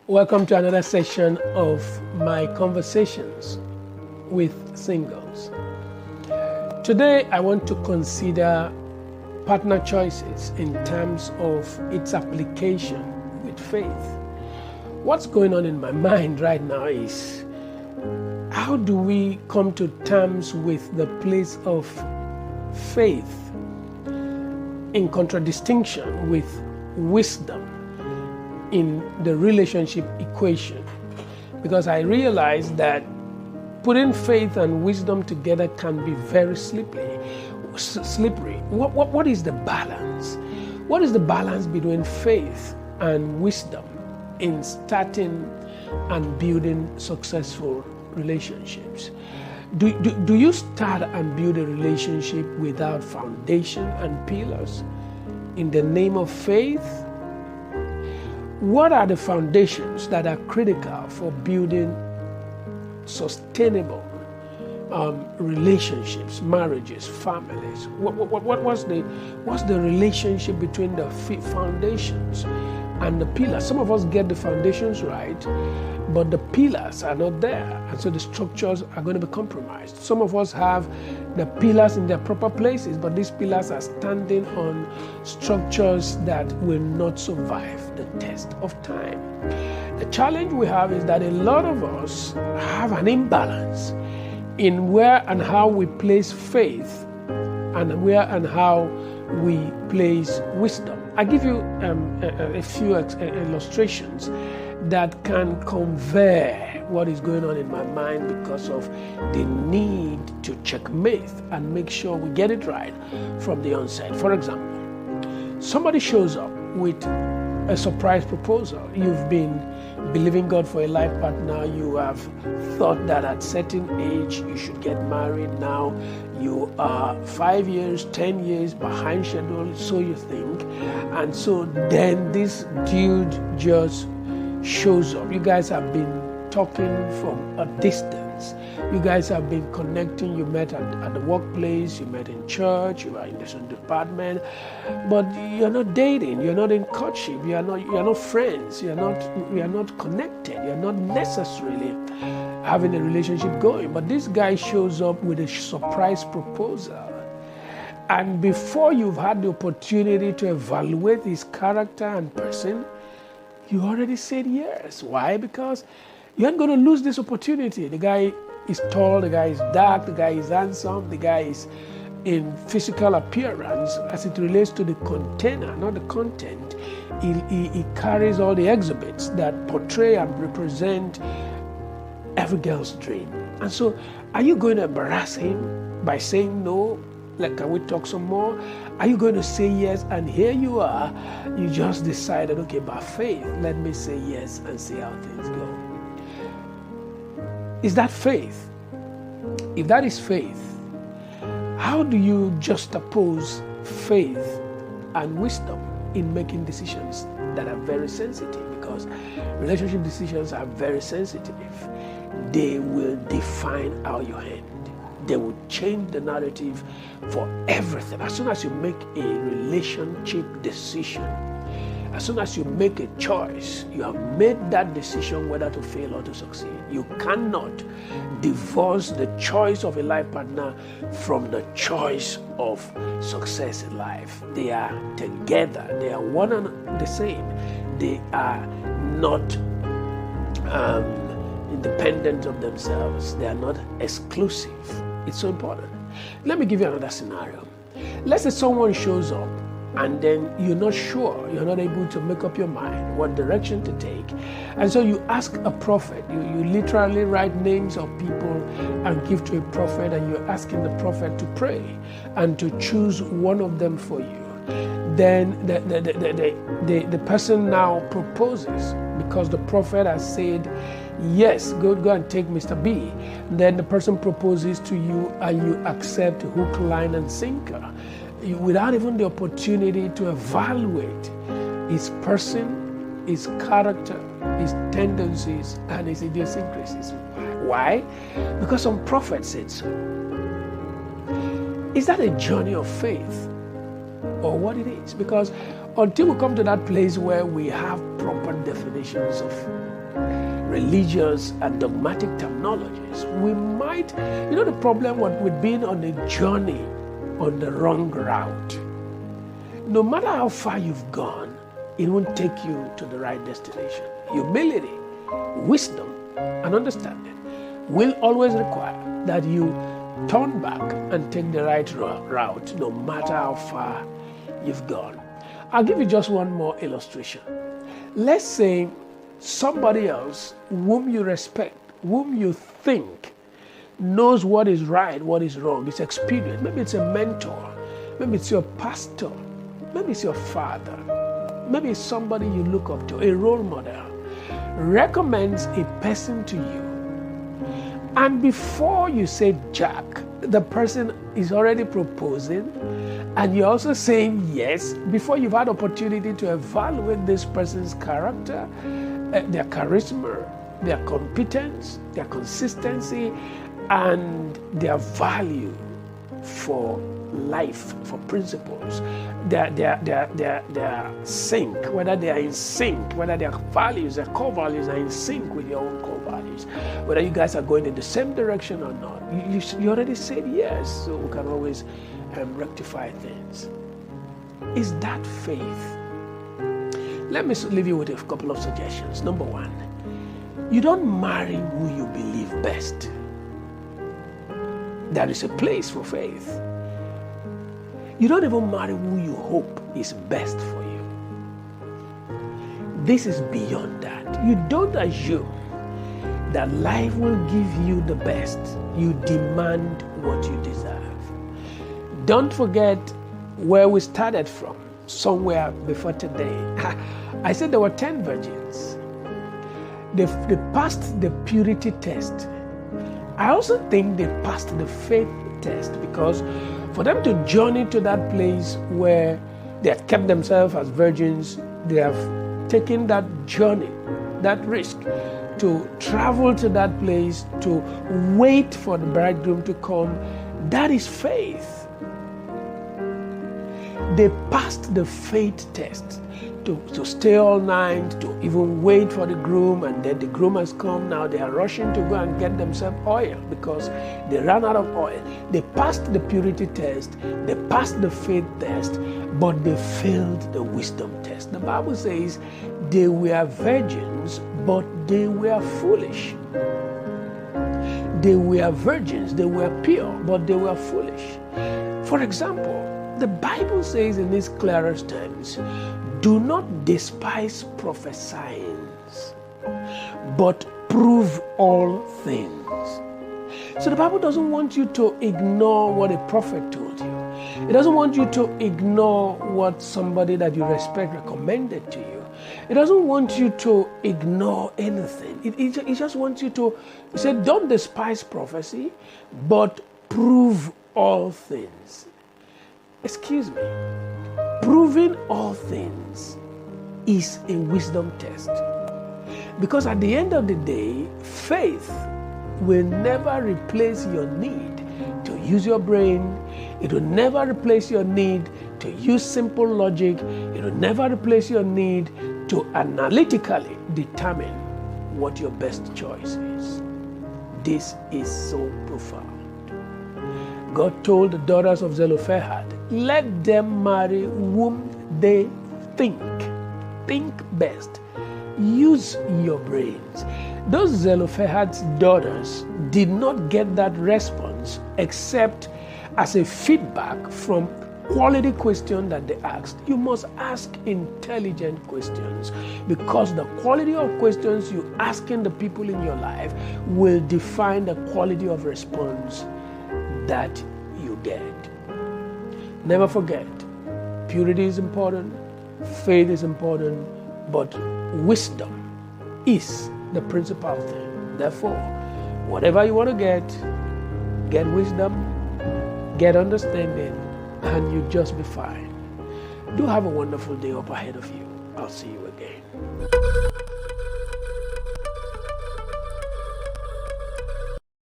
Welcome to another session of my conversations with singles. Today, I want to consider partner choices in terms of its application with faith. What's going on in my mind right now is how do we come to terms with the place of faith in contradistinction with wisdom in the relationship equation? Because I realize that putting faith and wisdom together can be very slippery. What is the balance? What is the balance between faith and wisdom in starting and building successful relationships? Do you start and build a relationship without foundation and pillars in the name of faith? What are the foundations that are critical for building sustainable relationships, marriages, families? What's the relationship between the foundations and the pillars? Some of us get the foundations right, but the pillars are not there, and so the structures are going to be compromised. Some of us have the pillars in their proper places, but these pillars are standing on structures that will not survive the test of time. The challenge we have is that a lot of us have an imbalance in where and how we place faith and where and how we place wisdom. I give you a few illustrations that can convey what is going on in my mind because of the need to checkmate and make sure we get it right from the onset. For example, somebody shows up with a surprise proposal. You've been believing God for a life partner. You have thought that at certain age you should get married. Now you are 5 years, 10 years behind schedule, so you think. And so then this dude just shows up. You guys have been talking from a distance. You guys have been connecting. You met at the workplace, you met in church, you are in the same department, but you're not dating, you're not in courtship, you're not friends, you're not connected, you're not necessarily having a relationship going. But this guy shows up with a surprise proposal. And before you've had the opportunity to evaluate his character and person, you already said yes. Why? Because you aren't going to lose this opportunity. The guy is tall, the guy is dark, the guy is handsome, the guy is in physical appearance as it relates to the container, not the content. He carries all the exhibits that portray and represent every girl's dream. And so, are you going to embarrass him by saying no? Like, can we talk some more? Are you going to say yes? And here you are, you just decided, okay, by faith, let me say yes and see how things go. Is that faith? If that is faith, how do you juxtapose faith and wisdom in making decisions that are very sensitive? Because relationship decisions are very sensitive. They will define how you end. They will change the narrative for everything. As soon as you make a relationship decision, as soon as you make a choice, you have made that decision whether to fail or to succeed. You cannot divorce the choice of a life partner from the choice of success in life. They are together. They are one and the same. They are not independent of themselves. They are not exclusive. It's so important. Let me give you another scenario. Let's say someone shows up and then you're not sure, you're not able to make up your mind what direction to take. And so you ask a prophet. You literally write names of people and give to a prophet, and you're asking the prophet to pray and to choose one of them for you. Then the person now proposes because the prophet has said, yes, go and take Mr. B. Then the person proposes to you and you accept hook, line, and sinker without even the opportunity to evaluate his person, his character, his tendencies, and his idiosyncrasies. Why? Because some prophets said so. Is that a journey of faith or what it is? Because until we come to that place where we have proper definitions of religious and dogmatic terminologies, we might, the problem with being on a journey on the wrong route. No matter how far you've gone, it won't take you to the right destination. Humility, wisdom, and understanding will always require that you turn back and take the right route, no matter how far you've gone. I'll give you just one more illustration. Let's say somebody else whom you respect, whom you think knows what is right, what is wrong, is experienced. Maybe it's a mentor, maybe it's your pastor, maybe it's your father, maybe it's somebody you look up to, a role model, recommends a person to you. And before you say Jack, the person is already proposing, and you're also saying yes before you've had opportunity to evaluate this person's character, their charisma, their competence, their consistency, and their value for life, for principles, their sync, whether they are in sync, whether their values, their core values are in sync with your own core values, whether you guys are going in the same direction or not. You already said yes, so we can always rectify things. Is that faith? Let me leave you with a couple of suggestions. Number one, you don't marry who you believe best. There is a place for faith. You don't even marry who you hope is best for you. This is beyond that. You don't assume that life will give you the best. You demand what you deserve. Don't forget where we started from, somewhere before today. I said there were 10 virgins. They passed the purity test. I also think they passed the faith test, because for them to journey to that place where they had kept themselves as virgins, they have taken that journey, that risk, to travel to that place, to wait for the bridegroom to come. That is faith. They passed the faith test, to stay all night, to even wait for the groom, and then the groom has come. Now they are rushing to go and get themselves oil because they ran out of oil. They passed the purity test, they passed the faith test, but they failed the wisdom test. The Bible says they were virgins, but they were foolish. They were virgins, they were pure, but they were foolish. For example, the Bible says in its clearest terms, do not despise prophesying, but prove all things. So the Bible doesn't want you to ignore what a prophet told you. It doesn't want you to ignore what somebody that you respect recommended to you. It doesn't want you to ignore anything. It just wants you to say, don't despise prophecy, but prove all things. Excuse me. Proving all things is a wisdom test. Because at the end of the day, faith will never replace your need to use your brain. It will never replace your need to use simple logic. It will never replace your need to analytically determine what your best choice is. This is so profound. God told the daughters of Zelophehad, let them marry whom they think best. Use your brains. Those Zelophehad's daughters did not get that response except as a feedback from quality question that they asked. You must ask intelligent questions, because the quality of questions you ask in the people in your life will define the quality of response that you get. Never forget, purity is important, faith is important, but wisdom is the principal thing. Therefore, whatever you want to get wisdom, get understanding, and you just be fine. Do have a wonderful day up ahead of you. I'll see you again.